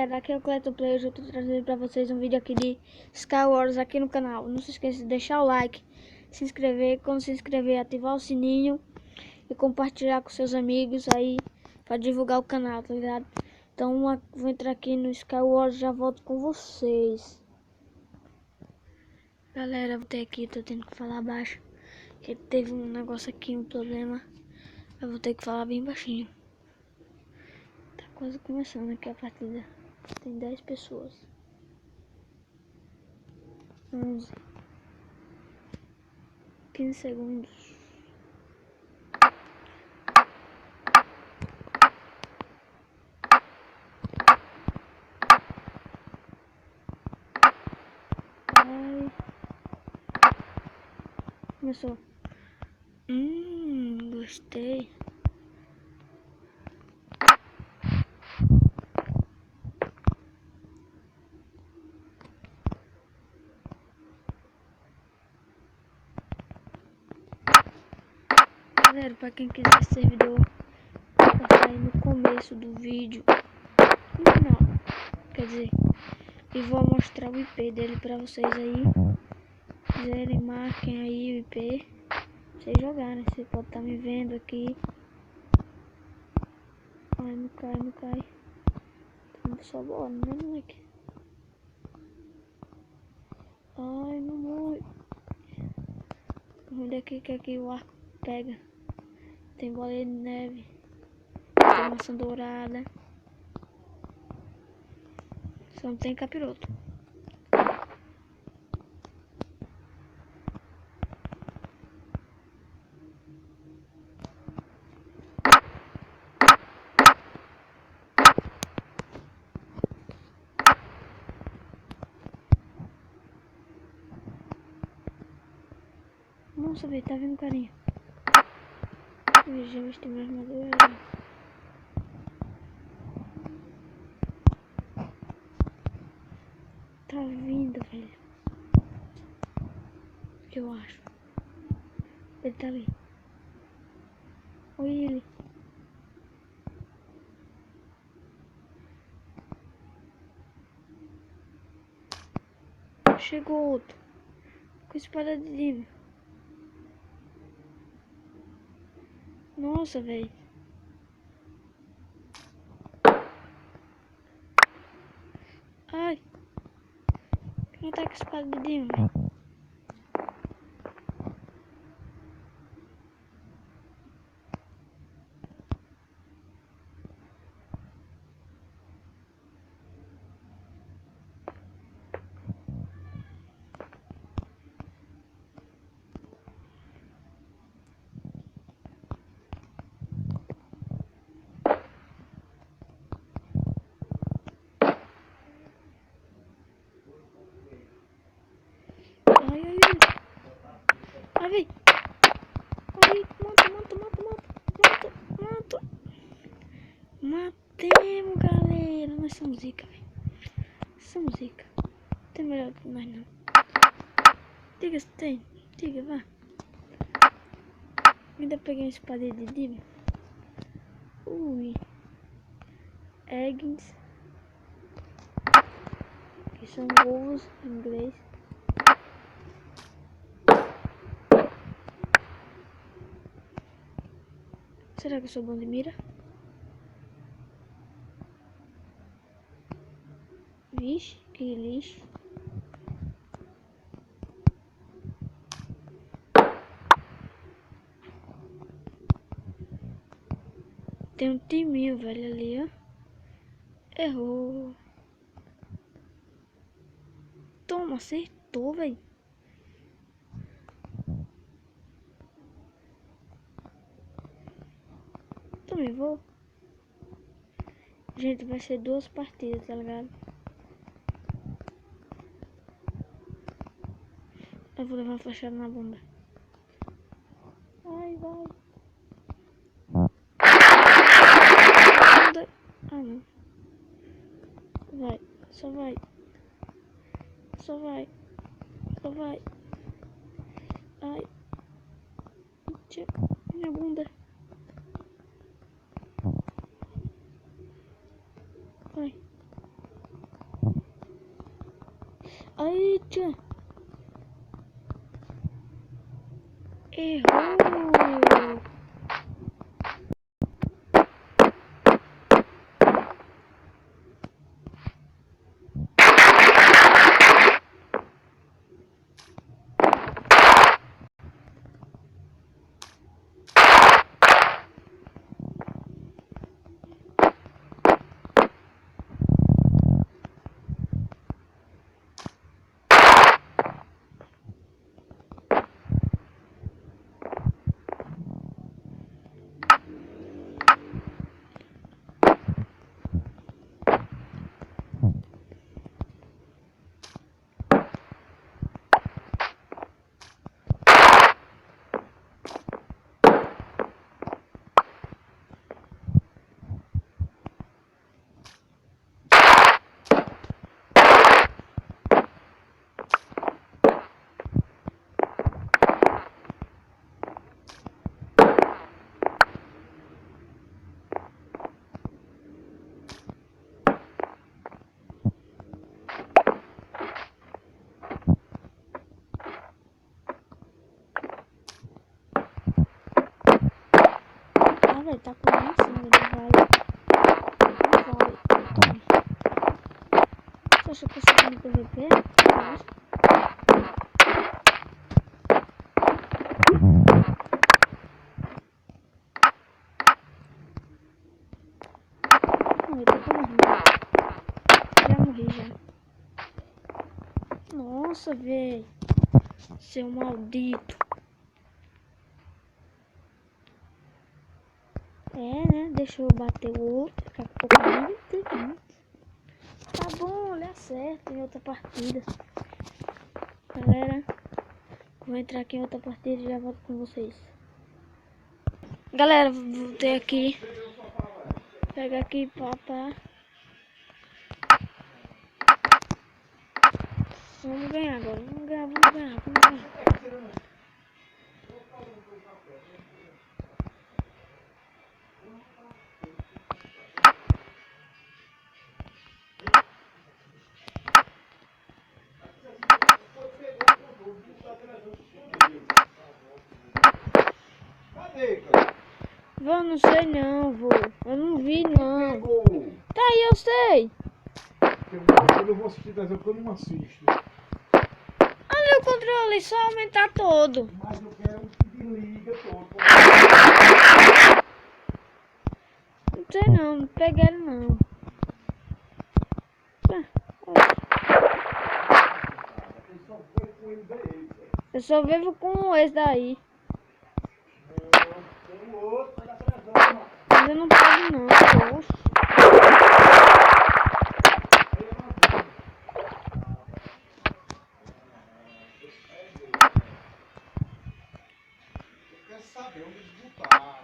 galera, aqui é o Cleto Play. Hoje eu tô trazendo pra vocês um vídeo aqui de Skywars aqui no canal. Não se esqueça de deixar o like, se inscrever, quando se inscrever ativar o sininho e compartilhar com seus amigos aí pra divulgar o canal, tá ligado? Então vou entrar aqui no Skywars e já volto com vocês. Galera, vou ter aqui, tô tendo que falar baixo, porque teve um negócio aqui, um problema. Eu vou ter que falar bem baixinho. Tá quase começando aqui a partida. Tem 10 pessoas. 11. 15 segundos. Ai. Começou. Gostei. Galera, pra quem quiser esse servidor, vai sair no começo do vídeo. No final, quer dizer, e vou mostrar o IP dele pra vocês aí. Se quiserem, marquem aí o IP. Vocês jogarem, você pode estar me vendo aqui. Ai, não cai, não cai. Então só bora, né, moleque? Ai, não morre. Onde aqui que aqui o arco pega? Tem bolinha de neve. Tem maçã dourada. Só não tem capiroto. Nossa, velho, tá vindo carinha. Já vesti minha armadura. Tá vindo, velho. Eu acho. Ele tá ali. Olha ele. Chegou outro. Com espada de diva. Nossa, velho. Ai. Quem tá com espada de diva, velho? Ai, ai, ai. Ai, velho. Ai, mato. Matemos, galera. Nós somos zica, velho. Somos zica. Não tem melhor que nós, não. Diga se tem. Diga, vá. Ainda peguei uma espada de diva. Ui. Eggs. Que são ovos em inglês. Será que eu sou bom de mira? Vixe, que lixo. Tem um timinho, velho, ali, ó. Errou. Toma, acertou, velho. Também vou. Gente, vai ser 2 partidas, tá ligado? Eu vou levar uma flechada na bunda. Ai, vai. Ah, não. Vai, só vai. Só vai. Só vai. Ai. Tchau. Minha bunda. Vai. Eita. Errou. Velho, tá pulando em cima, ele vai. Não vai. Tome. Você acha que eu sou no PVP? Não, eu tô com morrer. Já morri já. Nossa, velho. Seu maldito. É, né? Deixa eu bater o outro. Daqui a pouco. Tá bom, olha certo em outra partida. Galera, vou entrar aqui em outra partida e já volto com vocês. Galera, voltei aqui. Pega aqui, papá. Vamos ganhar agora. Vamos ganhar. Vou, não sei não, vô. Eu não vi não. Tá aí, eu sei. Eu não vou assistir desenho porque eu não assisto. Olha o controle, só aumentar todo. Mas eu quero que desliga todo. Não sei não peguei ele não. Eu só vivo com esse daí. Mas eu não pego não, poxa. Eu quero saber onde eles botaram.